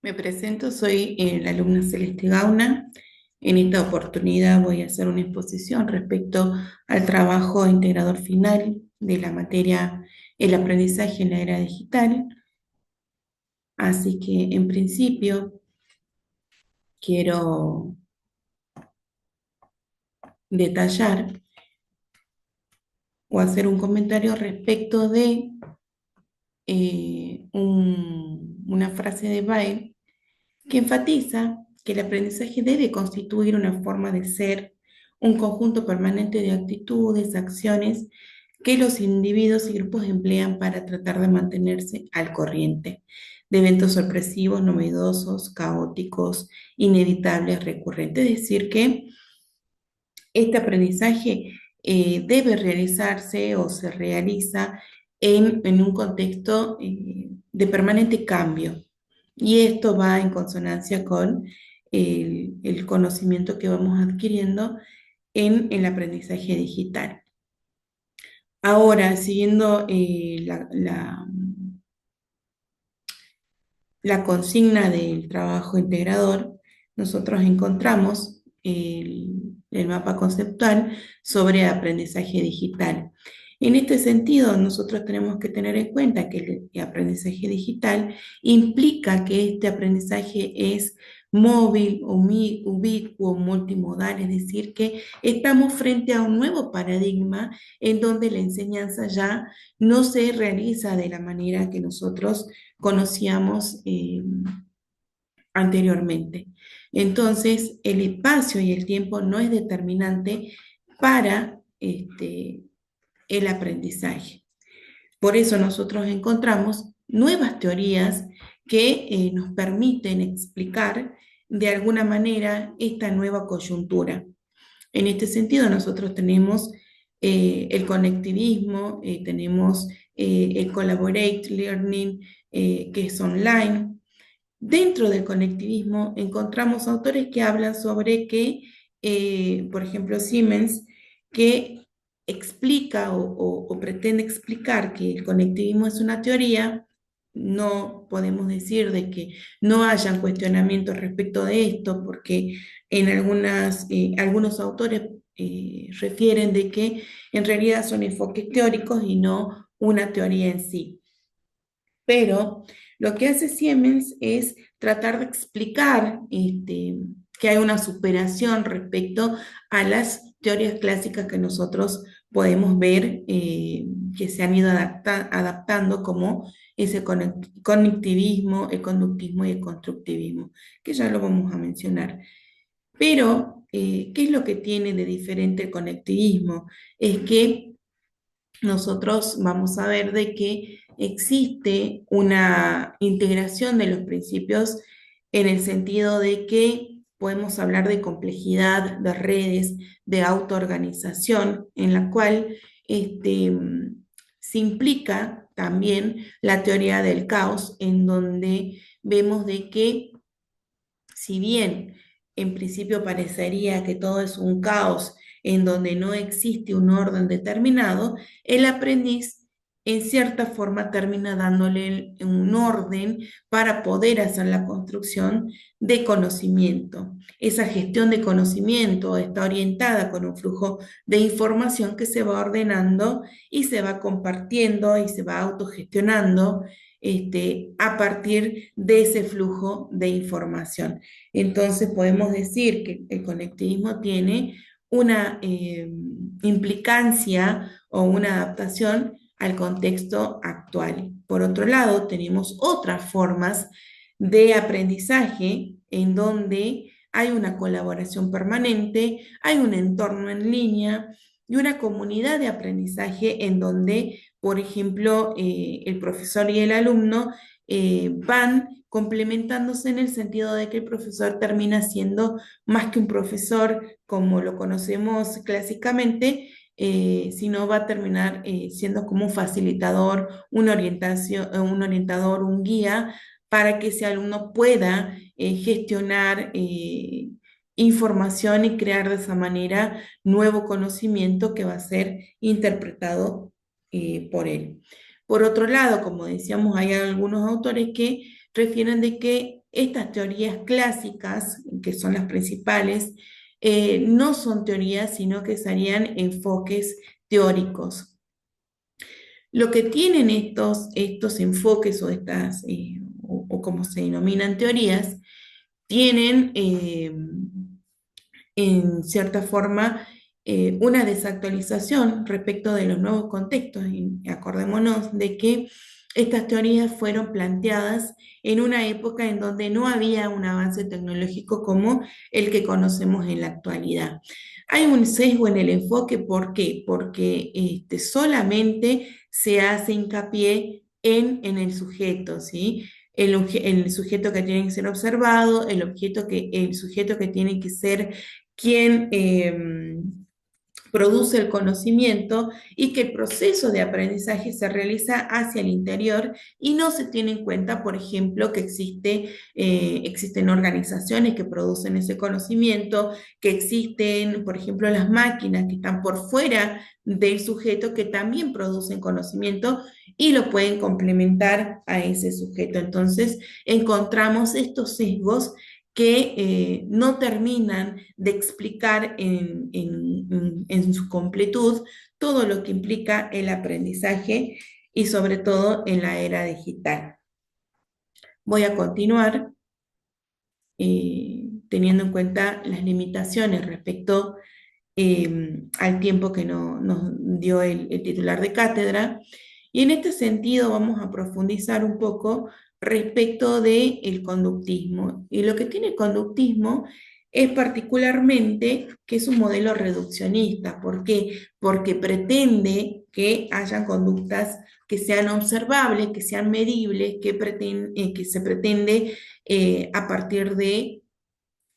Me presento, soy la alumna Celeste Gauna. En esta oportunidad voy a hacer una exposición respecto al trabajo integrador final de la materia El aprendizaje en la era digital. Así que en principio quiero detallar o hacer un comentario respecto de una frase de Bae que enfatiza que el aprendizaje debe constituir una forma de ser, un conjunto permanente de actitudes, acciones que los individuos y grupos emplean para tratar de mantenerse al corriente de eventos sorpresivos, novedosos, caóticos, inevitables, recurrentes. Es decir, que este aprendizaje debe realizarse o se realiza en un contexto de permanente cambio. Y esto va en consonancia con el conocimiento que vamos adquiriendo en el aprendizaje digital. Ahora, siguiendo la consigna del trabajo integrador, nosotros encontramos el mapa conceptual sobre aprendizaje digital. En este sentido, nosotros tenemos que tener en cuenta que el aprendizaje digital implica que este aprendizaje es móvil, ubicuo, multimodal, es decir, que estamos frente a un nuevo paradigma en donde la enseñanza ya no se realiza de la manera que nosotros conocíamos anteriormente. Entonces, el espacio y el tiempo no es determinante para el aprendizaje. Por eso nosotros encontramos nuevas teorías que nos permiten explicar de alguna manera esta nueva coyuntura. En este sentido, nosotros tenemos el conectivismo, tenemos el collaborate learning, que es online. Dentro del conectivismo encontramos autores que hablan sobre que, por ejemplo, Siemens, que explica o pretende explicar que el conectivismo es una teoría. No podemos decir de que no hayan cuestionamientos respecto de esto, porque en algunos autores refieren de que en realidad son enfoques teóricos y no una teoría en sí. Pero lo que hace Siemens es tratar de explicar que hay una superación respecto a las teorías clásicas que nosotros podemos ver que se han ido adaptando, como ese conectivismo, el conductismo y el constructivismo, que ya lo vamos a mencionar. Pero, ¿qué es lo que tiene de diferente el conectivismo? Es que nosotros vamos a ver de que existe una integración de los principios en el sentido de que podemos hablar de complejidad, de redes, de autoorganización, en la cual se implica también la teoría del caos, en donde vemos de que si bien en principio parecería que todo es un caos en donde no existe un orden determinado, el aprendiz en cierta forma termina dándole un orden para poder hacer la construcción de conocimiento. Esa gestión de conocimiento está orientada con un flujo de información que se va ordenando y se va compartiendo y se va autogestionando a partir de ese flujo de información. Entonces podemos decir que el conectivismo tiene una implicancia o una adaptación al contexto actual. Por otro lado, tenemos otras formas de aprendizaje en donde hay una colaboración permanente, hay un entorno en línea y una comunidad de aprendizaje en donde, por ejemplo, el profesor y el alumno van complementándose en el sentido de que el profesor termina siendo más que un profesor como lo conocemos clásicamente, sino va a terminar siendo como un facilitador, una orientación, un orientador, un guía para que ese alumno pueda gestionar información y crear de esa manera nuevo conocimiento que va a ser interpretado por él. Por otro lado, como decíamos, hay algunos autores que refieren de que estas teorías clásicas, que son las principales, no son teorías, sino que serían enfoques teóricos. Lo que tienen estos enfoques o como se denominan teorías, tienen en cierta forma una desactualización respecto de los nuevos contextos. Y acordémonos de que estas teorías fueron planteadas en una época en donde no había un avance tecnológico como el que conocemos en la actualidad. Hay un sesgo en el enfoque, ¿por qué? Porque solamente se hace hincapié en el sujeto, ¿sí? El sujeto que tiene que ser observado, el sujeto que tiene que ser quien produce el conocimiento y que el proceso de aprendizaje se realiza hacia el interior y no se tiene en cuenta, por ejemplo, que existen organizaciones que producen ese conocimiento, que existen, por ejemplo, las máquinas que están por fuera del sujeto que también producen conocimiento y lo pueden complementar a ese sujeto. Entonces, encontramos estos sesgos que no terminan de explicar en su completud todo lo que implica el aprendizaje y sobre todo en la era digital. Voy a continuar teniendo en cuenta las limitaciones respecto al tiempo que nos dio el titular de cátedra. Y en este sentido vamos a profundizar un poco respecto del conductismo. Y lo que tiene el conductismo es particularmente que es un modelo reduccionista. ¿Por qué? Porque pretende que hayan conductas que sean observables, que sean medibles, que se pretende a partir de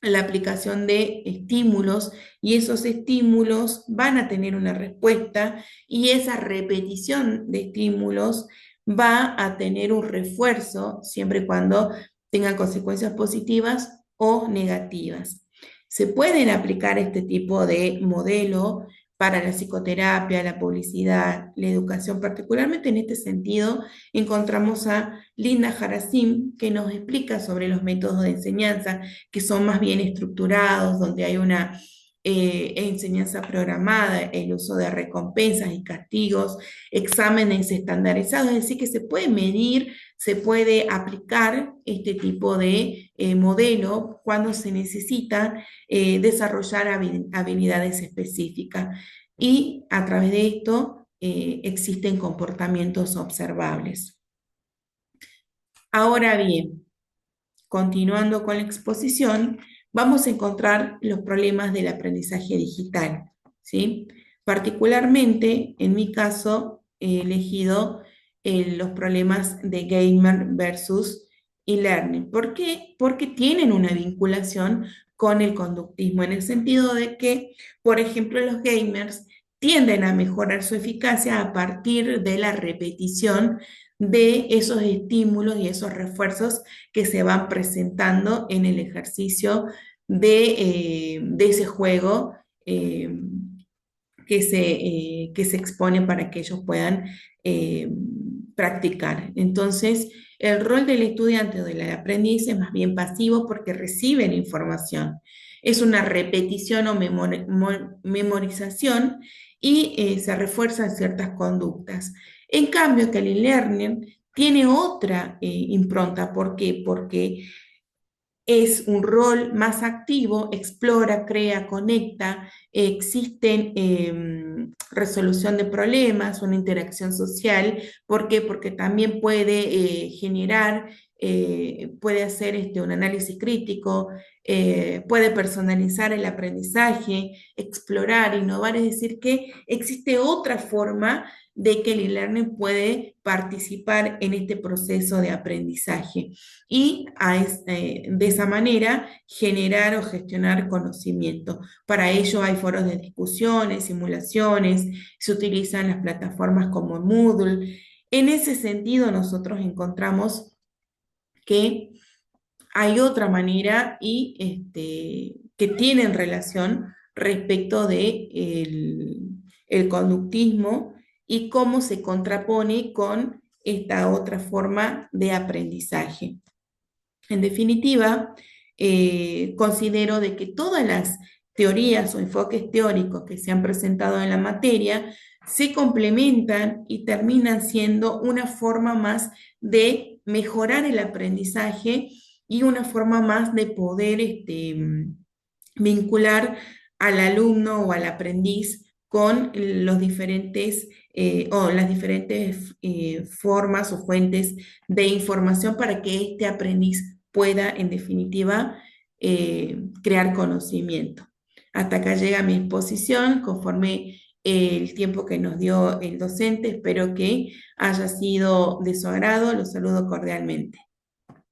la aplicación de estímulos y esos estímulos van a tener una respuesta y esa repetición de estímulos va a tener un refuerzo siempre y cuando tenga consecuencias positivas o negativas. Se pueden aplicar este tipo de modelo para la psicoterapia, la publicidad, la educación. Particularmente en este sentido encontramos a Linda Harasim, que nos explica sobre los métodos de enseñanza que son más bien estructurados, donde hay una enseñanza programada, el uso de recompensas y castigos, exámenes estandarizados, es decir, que se puede medir, se puede aplicar este tipo de modelo cuando se necesita desarrollar habilidades específicas. Y a través de esto existen comportamientos observables. Ahora bien, continuando con la exposición, vamos a encontrar los problemas del aprendizaje digital, ¿sí? Particularmente, en mi caso, he elegido los problemas de gamer versus e-learning. ¿Por qué? Porque tienen una vinculación con el conductismo, en el sentido de que, por ejemplo, los gamers tienden a mejorar su eficacia a partir de la repetición de esos estímulos y esos refuerzos que se van presentando en el ejercicio de ese juego eh, que se expone para que ellos puedan practicar. Entonces, el rol del estudiante o del aprendiz es más bien pasivo porque reciben información. Es una repetición o memorización y se refuerzan ciertas conductas. En cambio, que el e-learning tiene otra impronta. ¿Por qué? Porque es un rol más activo, explora, crea, conecta, existen resolución de problemas, una interacción social. ¿Por qué? Porque también puede generar, puede hacer un análisis crítico, puede personalizar el aprendizaje, explorar, innovar, es decir, que existe otra forma de que el e-learning puede participar en este proceso de aprendizaje y de esa manera generar o gestionar conocimiento. Para ello hay foros de discusiones, simulaciones, se utilizan las plataformas como Moodle. En ese sentido nosotros encontramos que hay otra manera que tienen relación respecto de el conductismo y cómo se contrapone con esta otra forma de aprendizaje. En definitiva, considero de que todas las teorías o enfoques teóricos que se han presentado en la materia se complementan y terminan siendo una forma más de mejorar el aprendizaje y una forma más de poder vincular al alumno o al aprendiz con los diferentes o las diferentes formas o fuentes de información para que este aprendiz pueda, en definitiva, crear conocimiento. Hasta acá llega mi exposición, conforme el tiempo que nos dio el docente. Espero que haya sido de su agrado. Los saludo cordialmente.